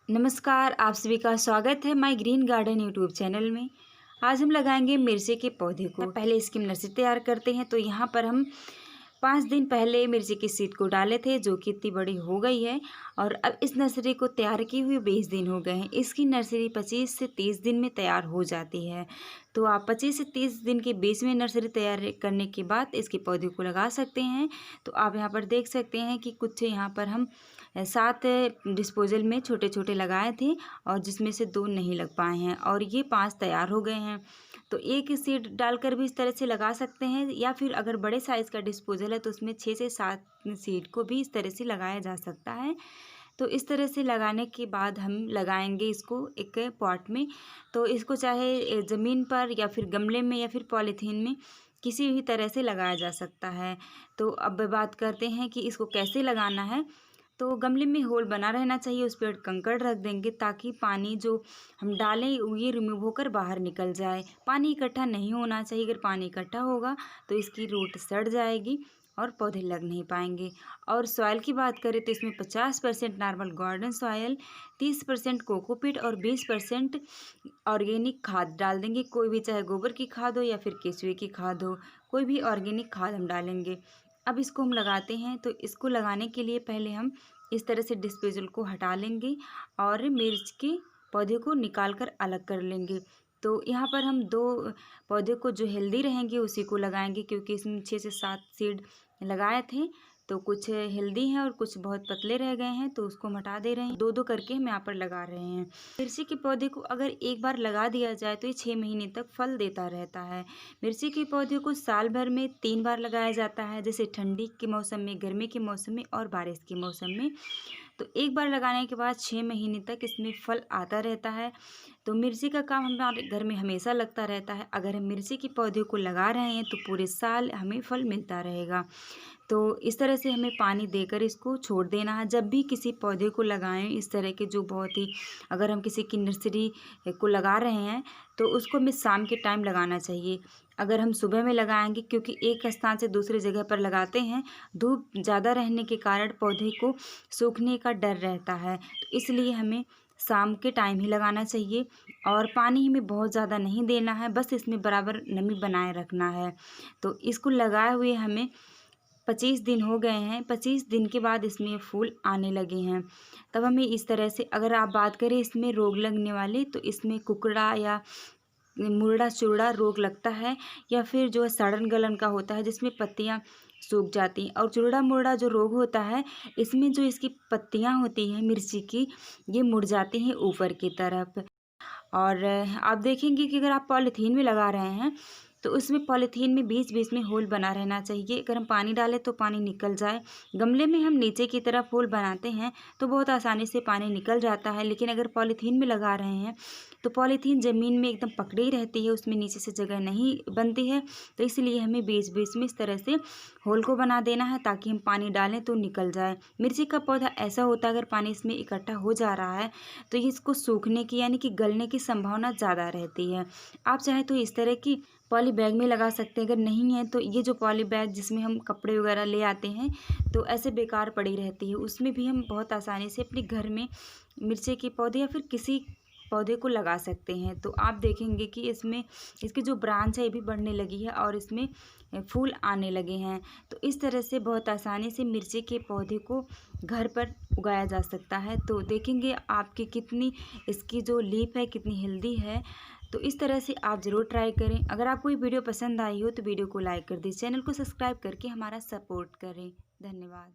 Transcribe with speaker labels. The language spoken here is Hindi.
Speaker 1: नमस्कार, आप सभी का स्वागत है my green garden YouTube channel में। आज हम लगाएंगे मिर्ची के पौधे को। पहले इसकी नर्सरी तैयार करते हैं। तो यहाँ पर हम 5 दिन पहले मिर्ची की सीड को डाले थे, जो कि इतनी बड़ी हो गई है और अब इस नर्सरी को तैयार किए हुए 20 दिन हो गए हैं। इसकी नर्सरी 25 से 30 दिन में तैयार हो जाती है। तो आप 25 से 30 दिन के बीच में नर्सरी तैयार करने के बाद इसके पौधे को लगा सकते हैं। तो आप यहाँ पर देख सकते हैं कि कुछ यहाँ पर हम 7 डिस्पोजल में छोटे छोटे लगाए थे और जिसमें से 2 नहीं लग पाए हैं और ये 5 तैयार हो गए हैं। तो एक सीड डालकर भी इस तरह से लगा सकते हैं, या फिर अगर बड़े साइज़ का डिस्पोजल है तो उसमें 6 से 7 सीड को भी इस तरह से लगाया जा सकता है। तो इस तरह से लगाने के बाद हम लगाएंगे इसको एक पॉट में। तो इसको चाहे ज़मीन पर या फिर गमले में या फिर पॉलीथीन में किसी भी तरह से लगाया जा सकता है। तो अब बात करते हैं कि इसको कैसे लगाना है। तो गमले में होल बना रहना चाहिए, उस पर कंकड़ रख देंगे ताकि पानी जो हम डालें ये रिमूव होकर बाहर निकल जाए। पानी इकट्ठा नहीं होना चाहिए। अगर पानी इकट्ठा होगा तो इसकी रूट सड़ जाएगी और पौधे लग नहीं पाएंगे। और सॉइल की बात करें तो इसमें 50% नॉर्मल गार्डन सॉइल, 30% कोकोपीट और 20% ऑर्गेनिक खाद डाल देंगे। कोई भी, चाहे गोबर की खाद हो या फिर केचुए की खाद हो, कोई भी ऑर्गेनिक खाद हम डालेंगे। अब इसको हम लगाते हैं। तो इसको लगाने के लिए पहले हम इस तरह से डिस्पोजल को हटा लेंगे और मिर्च के पौधे को निकाल कर अलग कर लेंगे। तो यहाँ पर हम 2 पौधे को जो हेल्दी रहेंगे उसी को लगाएंगे, क्योंकि इसमें 6 से 7 सीड लगाए थे। तो कुछ हेल्दी हैं और कुछ बहुत पतले रह गए हैं, तो उसको हम हटा दे रहे हैं। 2-2 करके हम यहाँ पर लगा रहे हैं। मिर्ची के पौधे को अगर एक बार लगा दिया जाए तो ये 6 महीने तक फल देता रहता है। मिर्ची के पौधे को साल भर में 3 बार लगाया जाता है, जैसे ठंडी के मौसम में, गर्मी के मौसम में और बारिश के मौसम में। तो एक बार लगाने के बाद 6 महीने तक इसमें फल आता रहता है। तो मिर्ची का काम हमारे घर में हमेशा लगता रहता है। अगर हम मिर्ची के पौधे को लगा रहे हैं तो पूरे साल हमें फल मिलता रहेगा। तो इस तरह से हमें पानी देकर इसको छोड़ देना है। जब भी किसी पौधे को लगाएं इस तरह के, जो बहुत ही, अगर हम किसी की नर्सरी को लगा रहे हैं तो उसको हमें शाम के टाइम लगाना चाहिए। अगर हम सुबह में लगाएंगे, क्योंकि एक स्थान से दूसरे जगह पर लगाते हैं, धूप ज़्यादा रहने के कारण पौधे को सूखने का डर रहता है। तो इसलिए हमें शाम के टाइम ही लगाना चाहिए और पानी हमें बहुत ज़्यादा नहीं देना है, बस इसमें बराबर नमी बनाए रखना है। तो इसको लगाए हुए हमें 25 दिन हो गए हैं। 25 दिन के बाद इसमें फूल आने लगे हैं। तब हमें इस तरह से, अगर आप बात करें इसमें रोग लगने वाले, तो इसमें कुकड़ा या मुर्ड़ा चुर्ड़ा रोग लगता है, या फिर जो है सड़न गलन का होता है जिसमें पत्तियां सूख जाती हैं। और चुर्ड़ा मुर्ड़ा जो रोग होता है, इसमें जो इसकी पत्तियां होती हैं मिर्ची की, ये मुड़ जाती हैं ऊपर की तरफ। और आप देखेंगे कि अगर आप पॉलीथीन में लगा रहे हैं तो उसमें पॉलीथीन में बीच बीच में होल बना रहना चाहिए। अगर हम पानी डालें तो पानी निकल जाए। गमले में हम नीचे की तरफ होल बनाते हैं तो बहुत आसानी से पानी निकल जाता है, लेकिन अगर पॉलीथीन में लगा रहे हैं तो पॉलीथीन ज़मीन में एकदम पकड़ी रहती है, उसमें नीचे से जगह नहीं बनती है। तो इसलिए हमें बीच बीच में इस तरह से होल को बना देना है ताकि हम पानी डालें तो निकल जाए। मिर्ची का पौधा ऐसा होता है, अगर पानी इसमें इकट्ठा हो जा रहा है तो ये इसको सूखने की यानी कि गलने की संभावना ज़्यादा रहती है। आप चाहे तो इस तरह की पॉली बैग में लगा सकते हैं। अगर नहीं है तो ये जो पॉली बैग जिसमें हम कपड़े वगैरह ले आते हैं तो ऐसे बेकार पड़ी रहती है, उसमें भी हम बहुत आसानी से अपने घर में मिर्ची के पौधे या फिर किसी पौधे को लगा सकते हैं। तो आप देखेंगे कि इसमें इसकी जो ब्रांच है ये भी बढ़ने लगी है और इसमें फूल आने लगे हैं। तो इस तरह से बहुत आसानी से मिर्ची के पौधे को घर पर उगाया जा सकता है। तो देखेंगे आपकी कितनी इसकी जो लीफ है कितनी हेल्दी है। तो इस तरह से आप ज़रूर ट्राई करें। अगर आपको ये वीडियो पसंद आई हो तो वीडियो को लाइक कर दीजिए, चैनल को सब्सक्राइब करके हमारा सपोर्ट करें। धन्यवाद।